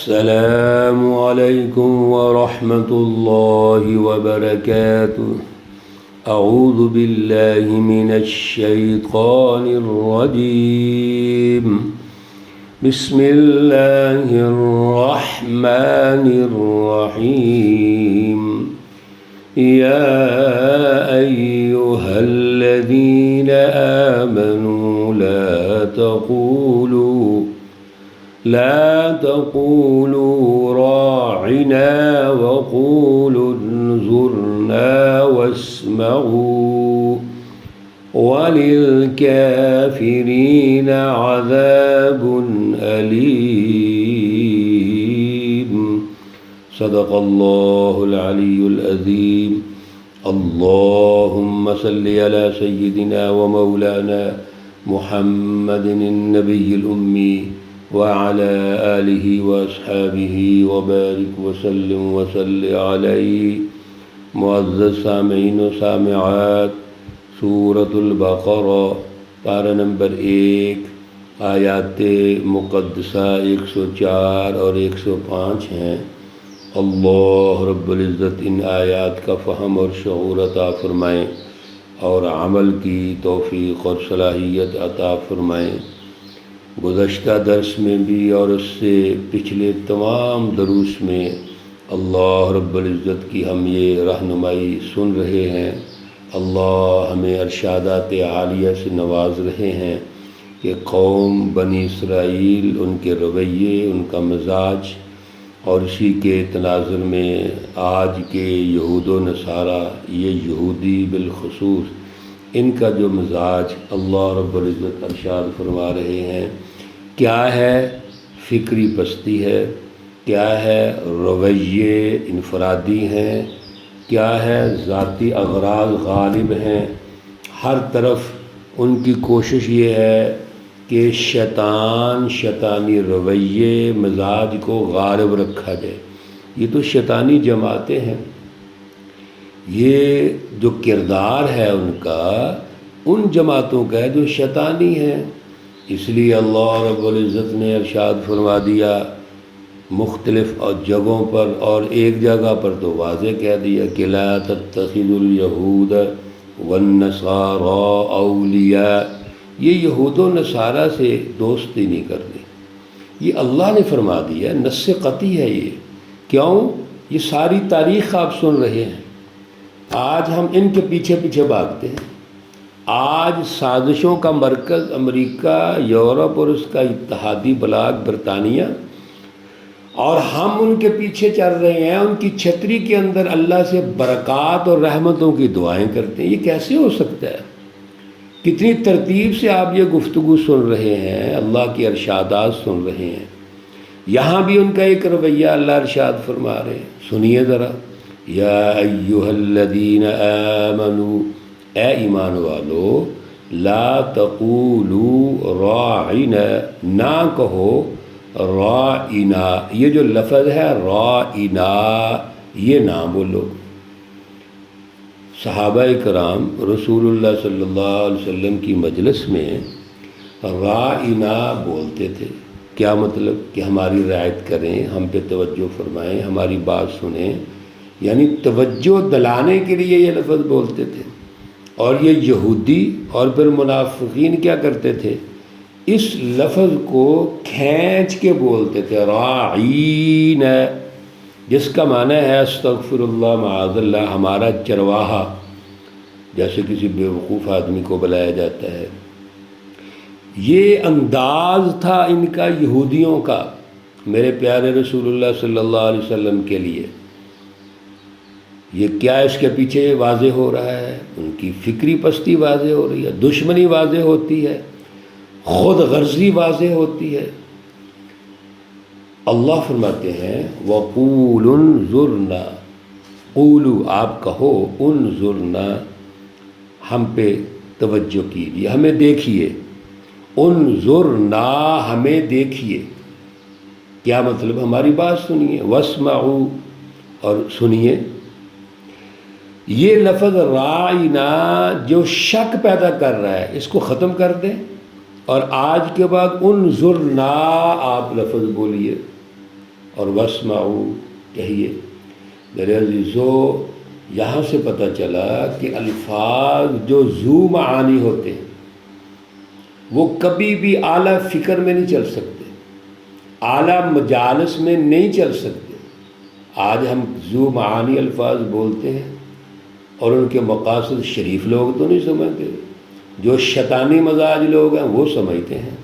السلام علیکم ورحمۃ اللہ وبرکاتہ۔ اعوذ باللہ من الشیطان الرجیم، بسم اللہ الرحمن الرحیم۔ یا ایہا الذین آمنوا لا تقولوا راعنا وقولوا انظرنا واسمعوا وللكافرين عذاب أليم۔ صدق الله العلي العظيم۔ اللهم صل على سيدنا ومولانا محمد النبي الأمي وعلى آلہ واصحابہ وبارک وسلم وصلی علیہ۔ معزز سامعین و سامعات، سورۃ البقرہ پارہ نمبر 1، آیات مقدسہ 104 اور 105 ہیں۔ اللہ رب العزت ان آیات کا فہم اور شعور عطا فرمائیں اور عمل کی توفیق اور صلاحیت عطا فرمائیں۔ گزشتہ درس میں بھی اور اس سے پچھلے تمام دروس میں اللہ رب العزت کی ہم یہ رہنمائی سن رہے ہیں۔ اللہ ہمیں ارشادات عالیہ سے نواز رہے ہیں کہ قوم بنی اسرائیل، ان کے رویے، ان کا مزاج، اور اسی کے تناظر میں آج کے یہود و نصارہ، یہ یہودی بالخصوص، ان کا جو مزاج اللہ رب العزت ارشاد فرما رہے ہیں، کیا ہے فکری پستی ہے، کیا ہے رویے انفرادی ہیں، کیا ہے ذاتی اغراض غالب ہیں۔ ہر طرف ان کی کوشش یہ ہے کہ شیطانی رویے مزاج کو غالب رکھا جائے۔ یہ تو شیطانی جماعتیں ہیں، یہ جو کردار ہے ان کا، ان جماعتوں کا ہے جو شیطانی ہیں۔ اس لیے اللہ رب العزت نے ارشاد فرما دیا مختلف جگہوں پر، اور ایک جگہ پر تو واضح کہہ دیا کہ لا تتخذوا الیہود والنصارى اولیاء، یہ یہود و نصارہ سے دوستی نہیں کرنی۔ یہ اللہ نے فرما دیا، نص قطعی ہے یہ۔ کیوں؟ یہ ساری تاریخ آپ سن رہے ہیں۔ آج ہم ان کے پیچھے پیچھے بھاگتے ہیں۔ آج سازشوں کا مرکز امریکہ، یورپ اور اس کا اتحادی بلاک برطانیہ، اور ہم ان کے پیچھے چل رہے ہیں۔ ان کی چھتری کے اندر اللہ سے برکات اور رحمتوں کی دعائیں کرتے ہیں۔ یہ کیسے ہو سکتا ہے؟ کتنی ترتیب سے آپ یہ گفتگو سن رہے ہیں، اللہ کی ارشادات سن رہے ہیں۔ یہاں بھی ان کا ایک رویہ اللہ ارشاد فرما رہے ہیں، سنیے ذرا۔ یا ایہا الذین آمنوا، اے ایمان والو، لا تقولوا راعنا، نہ کہو راعنا، یہ جو لفظ ہے راعنا، یہ نہ بولو۔ صحابہ کرام رسول اللہ صلی اللہ علیہ وسلم کی مجلس میں راعنا بولتے تھے۔ کیا مطلب؟ کہ ہماری رعایت کریں، ہم پہ توجہ فرمائیں، ہماری بات سنیں، یعنی توجہ دلانے کے لیے یہ لفظ بولتے تھے۔ اور یہ یہودی اور پھر منافقین کیا کرتے تھے؟ اس لفظ کو کھینچ کے بولتے تھے، راعین، جس کا معنی ہے استغفر اللہ معاذ اللہ، ہمارا چرواہا، جیسے کسی بیوقوف آدمی کو بلایا جاتا ہے۔ یہ انداز تھا ان کا، یہودیوں کا، میرے پیارے رسول اللہ صلی اللہ علیہ وسلم کے لیے۔ یہ کیا اس کے پیچھے واضح ہو رہا ہے؟ ان کی فکری پستی واضح ہو رہی ہے، دشمنی واضح ہوتی ہے، خود غرضی واضح ہوتی ہے۔ اللہ فرماتے ہیں وَقُولُ انظُرْنَا، قولو آپ کہو، انظرنا ہم پہ توجہ کیجیے، ہمیں دیکھیے، انظرنا ہمیں دیکھیے، کیا مطلب؟ ہماری بات سنیے، واسمعوا اور سنیے۔ یہ لفظ رائنا جو شک پیدا کر رہا ہے اس کو ختم کر دیں، اور آج کے بعد انظرنا آپ لفظ بولیے۔ اور واسمعوا کہیے۔ میرے عزیزو، یہاں سے پتہ چلا کہ الفاظ جو ذو معانی ہوتے ہیں وہ کبھی بھی اعلیٰ فکر میں نہیں چل سکتے، اعلیٰ مجالس میں نہیں چل سکتے۔ آج ہم ذو معانی الفاظ بولتے ہیں اور ان کے مقاصد شریف لوگ تو نہیں سمجھتے، جو شیطانی مزاج لوگ ہیں وہ سمجھتے ہیں۔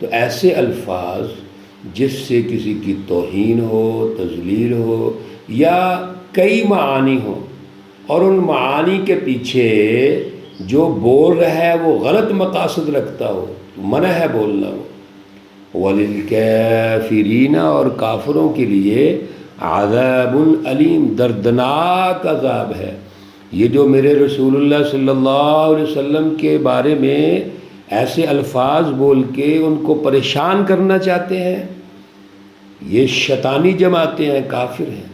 تو ایسے الفاظ جس سے کسی کی توہین ہو، تذلیل ہو، یا کئی معانی ہو اور ان معانی کے پیچھے جو بول رہا ہے وہ غلط مقاصد رکھتا ہو تو منع ہے بولنا ہو۔ وَلِلْكَافِرِينَ، اور کافروں کے لیے عذاب علیم، دردناک عذاب ہے۔ یہ جو میرے رسول اللہ صلی اللہ علیہ وسلم کے بارے میں ایسے الفاظ بول کے ان کو پریشان کرنا چاہتے ہیں، یہ شیطانی جماعتیں ہیں، کافر ہیں،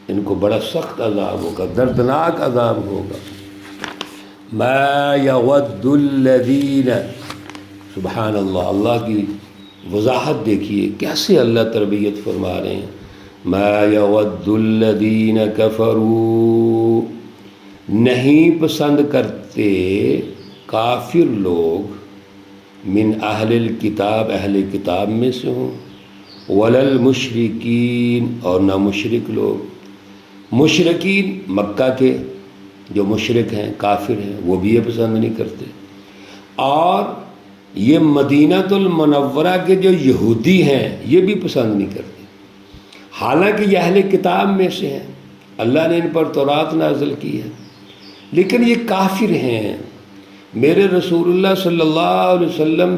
ان کو بڑا سخت عذاب ہوگا، دردناک عذاب ہوگا۔ ما یود الذین، سبحان اللہ، اللہ کی وضاحت دیکھیے کیسے اللہ تربیت فرما رہے ہیں۔ ما یود الذین کفروا، نہیں پسند کرتے کافر لوگ، من اہل الکتاب، اہل کتاب میں سے ہوں، ولا المشرکین، اور نہ مشرک لوگ۔ مشرکین مکہ کے جو مشرک ہیں، کافر ہیں، وہ بھی یہ پسند نہیں کرتے، اور یہ مدینہ المنورہ کے جو یہودی ہیں یہ بھی پسند نہیں کرتے، حالانکہ یہ اہل کتاب میں سے ہیں، اللہ نے ان پر تورات نازل کی ہے، لیکن یہ کافر ہیں، میرے رسول اللہ صلی اللہ علیہ وسلم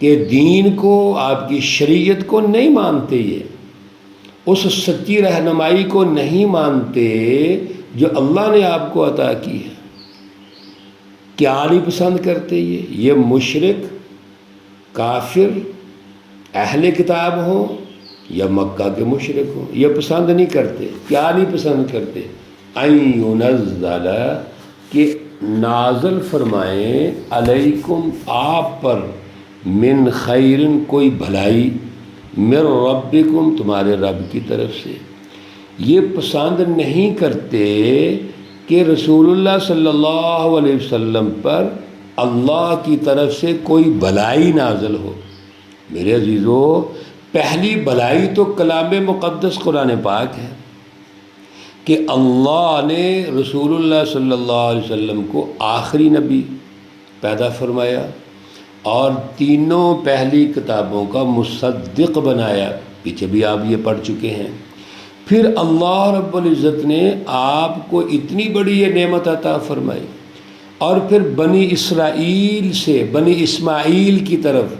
کے دین کو، آپ کی شریعت کو نہیں مانتے، یہ اس سچی رہنمائی کو نہیں مانتے جو اللہ نے آپ کو عطا کی ہے۔ کیا نہیں پسند کرتے یہ مشرک، کافر، اہل کتاب ہوں یا مکہ کے مشرک ہوں، یہ پسند نہیں کرتے۔ کیا نہیں پسند کرتے؟ ان ينزل، کہ نازل فرمائیں، علیکم، آپ پر، من خیر، کوئی بھلائی، من ربکم، تمہارے رب کی طرف سے۔ یہ پسند نہیں کرتے کہ رسول اللہ صلی اللہ علیہ وسلم پر اللہ کی طرف سے کوئی بھلائی نازل ہو۔ میرے عزیزو، پہلی بھلائی تو کلام مقدس قرآن پاک ہے کہ اللہ نے رسول اللہ صلی اللہ علیہ وسلم کو آخری نبی پیدا فرمایا اور تینوں پہلی کتابوں کا مصدق بنایا، پیچھے بھی آپ یہ پڑھ چکے ہیں۔ پھر اللہ رب العزت نے آپ کو اتنی بڑی یہ نعمت عطا فرمائی، اور پھر بنی اسرائیل سے، بنی اسماعیل کی طرف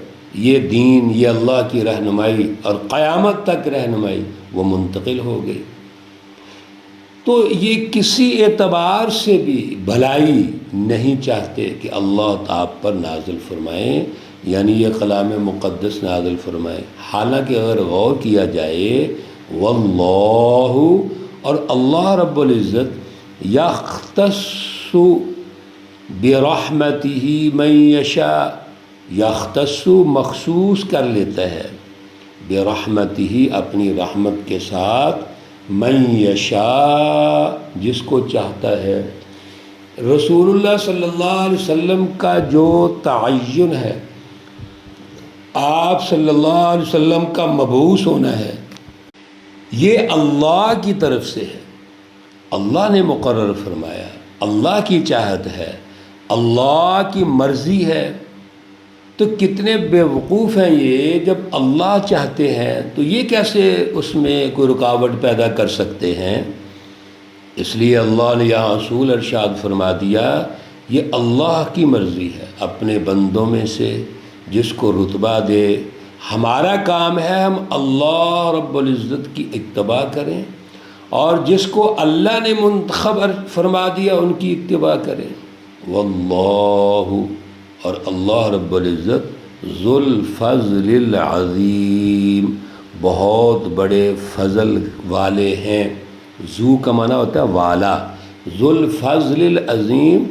یہ دین، یہ اللہ کی رہنمائی اور قیامت تک رہنمائی وہ منتقل ہو گئی۔ تو یہ کسی اعتبار سے بھی بھلائی نہیں چاہتے کہ اللہ آپ پر نازل فرمائیں، یعنی یہ کلام مقدس نازل فرمائیں۔ حالانکہ اگر غور کیا جائے، واللہ، اور اللہ رب العزت، یختص برحمتہ من یشاء، یختص مخصوص کر لیتا ہے، برحمتہ، اپنی رحمت کے ساتھ، من یشاء، جس کو چاہتا ہے۔ رسول اللہ صلی اللہ علیہ وسلم کا جو تعین ہے، آپ صلی اللہ علیہ وسلم کا مبعوث ہونا ہے، یہ اللہ کی طرف سے ہے، اللہ نے مقرر فرمایا، اللہ کی چاہت ہے، اللہ کی مرضی ہے۔ تو کتنے بے وقوف ہیں یہ، جب اللہ چاہتے ہیں تو یہ کیسے اس میں کوئی رکاوٹ پیدا کر سکتے ہیں؟ اس لیے اللہ نے یہاں اصول ارشاد فرما دیا، یہ اللہ کی مرضی ہے، اپنے بندوں میں سے جس کو رتبہ دے۔ ہمارا کام ہے ہم اللہ رب العزت کی اتباع کریں، اور جس کو اللہ نے منتخب فرما دیا ان کی اتباع کریں۔ واللہ، اور اللہ رب العزت، ذو الفضل العظیم، بہت بڑے فضل والے ہیں۔ ذو کا معنی ہوتا ہے والا، ذو الفضل العظیم،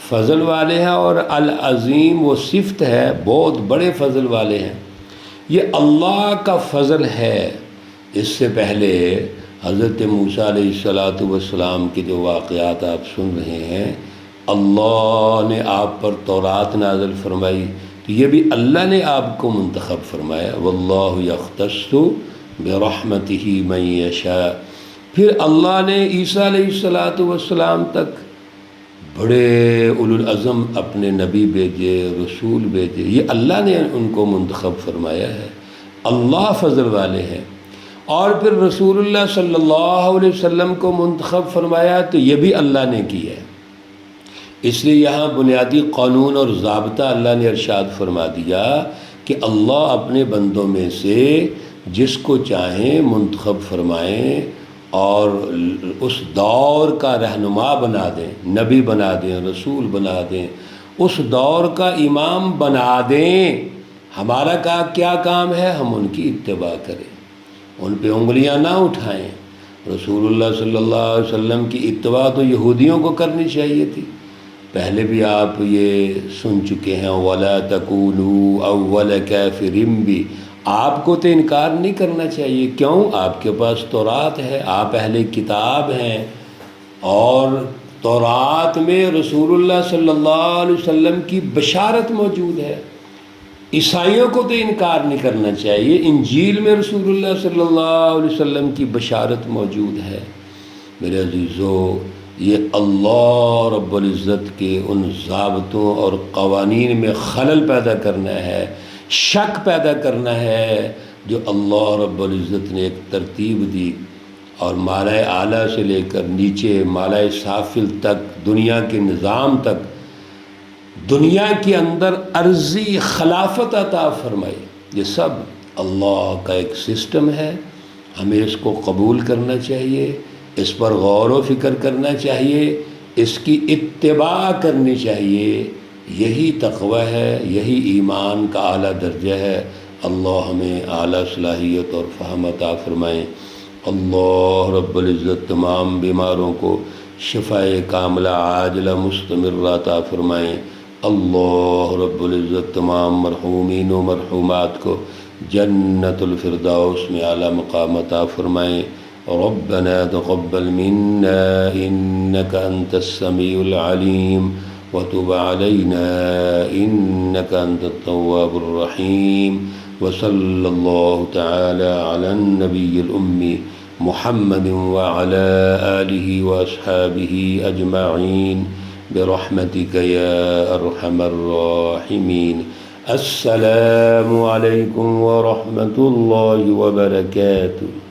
فضل والے ہیں، اور العظیم وہ صفت ہے، بہت بڑے فضل والے ہیں۔ یہ اللہ کا فضل ہے، اس سے پہلے حضرت موسیٰ علیہ السلام کے جو واقعات آپ سن رہے ہیں، اللہ نے آپ پر تورات نازل فرمائی، تو یہ بھی اللہ نے آپ کو منتخب فرمایا، واللہ یختص برحمتہ من یشاء۔ پھر اللہ نے عیسیٰ علیہ السلام تک بڑے اولوالعزم اپنے نبی بھیجے، رسول بھیجے، یہ اللہ نے ان کو منتخب فرمایا ہے، اللہ فضل والے ہیں۔ اور پھر رسول اللہ صلی اللہ علیہ وسلم کو منتخب فرمایا، تو یہ بھی اللہ نے کیا ہے۔ اس لیے یہاں بنیادی قانون اور ضابطہ اللہ نے ارشاد فرما دیا کہ اللہ اپنے بندوں میں سے جس کو چاہیں منتخب فرمائیں اور اس دور کا رہنما بنا دیں، نبی بنا دیں، رسول بنا دیں، اس دور کا امام بنا دیں۔ ہمارا کیا کام ہے؟ ہم ان کی اتباع کریں، ان پہ انگلیاں نہ اٹھائیں۔ رسول اللہ صلی اللہ علیہ وسلم کی اتباع تو یہودیوں کو کرنی چاہیے تھی، پہلے بھی آپ یہ سن چکے ہیں، وَلَا تَكُونُوا أَوَّلَ كَافِرٍ بھی، آپ کو تو انکار نہیں کرنا چاہیے۔ کیوں؟ آپ کے پاس تورات ہے، آپ اہل کتاب ہیں، اور تورات میں رسول اللہ صلی اللہ علیہ وسلم کی بشارت موجود ہے۔ عیسائیوں کو تو انکار نہیں کرنا چاہیے، انجیل میں رسول اللہ صلی اللہ علیہ وسلم کی بشارت موجود ہے۔ میرے عزیزو، یہ اللہ رب العزت کے ان ضابطوں اور قوانین میں خلل پیدا کرنا ہے، شک پیدا کرنا ہے، جو اللہ رب العزت نے ایک ترتیب دی، اور مالائے اعلیٰ سے لے کر نیچے مالائے سافل تک، دنیا کے نظام تک، دنیا کے اندر عرضی خلافت عطا فرمائی، یہ سب اللہ کا ایک سسٹم ہے۔ ہمیں اس کو قبول کرنا چاہیے، اس پر غور و فکر کرنا چاہیے، اس کی اتباع کرنی چاہیے۔ یہی تقوی ہے، یہی ایمان کا اعلیٰ درجہ ہے۔ اللہ ہمیں اعلیٰ صلاحیت اور فہم عطا فرمائیں۔ اللہ رب العزت تمام بیماروں کو شفاء کاملہ عاجلہ مستمرہ عطا فرمائیں۔ اللہ رب العزت تمام مرحومین و مرحومات کو جنت الفردوس میں اعلیٰ مقام عطا فرمائیں۔ ربنا تقبل منا انك انت السميع العليم وتب علينا انك انت التواب الرحيم، وصلى الله تعالى على النبي الأمي محمد وعلى آله وأصحابه أجمعين برحمتك يا أرحم الراحمين۔ السلام عليكم ورحمة الله وبركاته۔